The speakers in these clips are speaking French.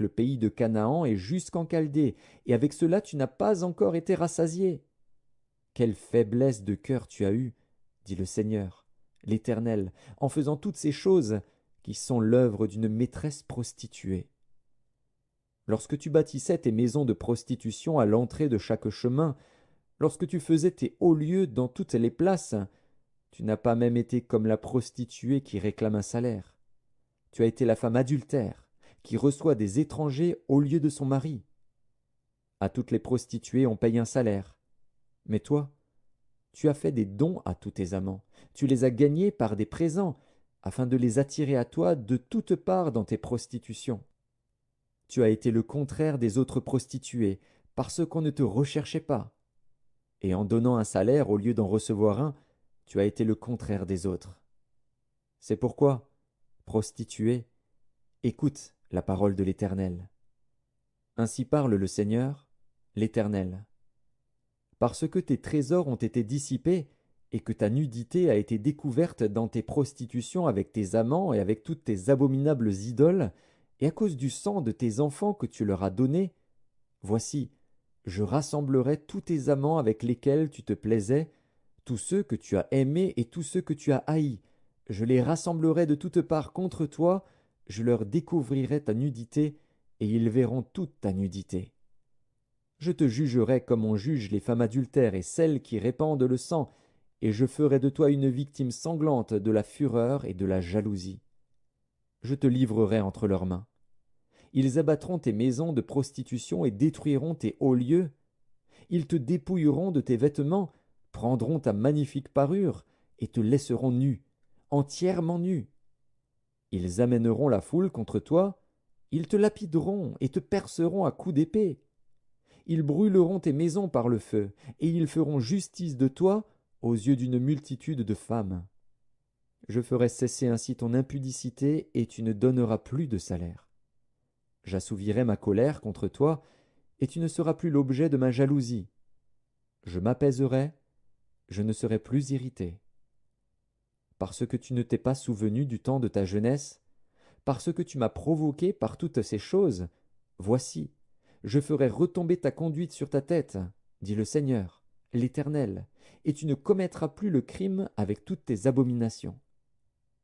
avec le pays de Canaan et jusqu'en Chaldée, et avec cela tu n'as pas encore été rassasié. Quelle faiblesse de cœur tu as eue, dit le Seigneur, l'Éternel, en faisant toutes ces choses qui sont l'œuvre d'une maîtresse prostituée. Lorsque tu bâtissais tes maisons de prostitution à l'entrée de chaque chemin, lorsque tu faisais tes hauts lieux dans toutes les places, tu n'as pas même été comme la prostituée qui réclame un salaire. Tu as été la femme adultère, qui reçoit des étrangers au lieu de son mari. À toutes les prostituées on paye un salaire. Mais toi, tu as fait des dons à tous tes amants, tu les as gagnés par des présents, afin de les attirer à toi de toutes parts dans tes prostitutions. Tu as été le contraire des autres prostituées, parce qu'on ne te recherchait pas. Et en donnant un salaire au lieu d'en recevoir un, tu as été le contraire des autres. C'est pourquoi, prostituée, écoute la parole de l'Éternel. Ainsi parle le Seigneur, l'Éternel. Parce que tes trésors ont été dissipés, et que ta nudité a été découverte dans tes prostitutions avec tes amants et avec toutes tes abominables idoles, et à cause du sang de tes enfants que tu leur as donné, voici, je rassemblerai tous tes amants avec lesquels tu te plaisais, tous ceux que tu as aimés et tous ceux que tu as haïs, je les rassemblerai de toutes parts contre toi, je leur découvrirai ta nudité, et ils verront toute ta nudité. Je te jugerai comme on juge les femmes adultères et celles qui répandent le sang, et je ferai de toi une victime sanglante de la fureur et de la jalousie. Je te livrerai entre leurs mains. Ils abattront tes maisons de prostitution et détruiront tes hauts lieux. Ils te dépouilleront de tes vêtements, prendront ta magnifique parure, et te laisseront nu, entièrement nu. Ils amèneront la foule contre toi, ils te lapideront et te perceront à coups d'épée. Ils brûleront tes maisons par le feu, et ils feront justice de toi aux yeux d'une multitude de femmes. Je ferai cesser ainsi ton impudicité, et tu ne donneras plus de salaire. J'assouvirai ma colère contre toi, et tu ne seras plus l'objet de ma jalousie. Je m'apaiserai, je ne serai plus irrité. Parce que tu ne t'es pas souvenu du temps de ta jeunesse, parce que tu m'as provoqué par toutes ces choses, voici, je ferai retomber ta conduite sur ta tête, dit le Seigneur, l'Éternel, et tu ne commettras plus le crime avec toutes tes abominations.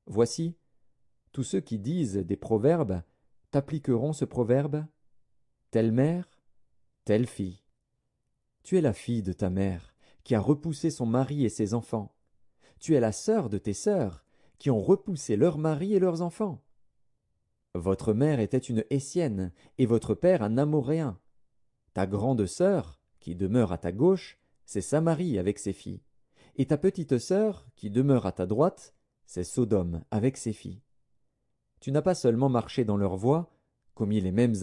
Voici, tous ceux qui disent des proverbes t'appliqueront ce proverbe: telle mère, telle fille. Tu es la fille de ta mère, qui a repoussé son mari et ses enfants. Tu es la sœur de tes sœurs, qui ont repoussé leurs maris et leurs enfants. Votre mère était une Hessienne, et votre père un Amoréen. Ta grande sœur, qui demeure à ta gauche, c'est Samarie avec ses filles. Et ta petite sœur, qui demeure à ta droite, c'est Sodome avec ses filles. Tu n'as pas seulement marché dans leurs voies, commis les mêmes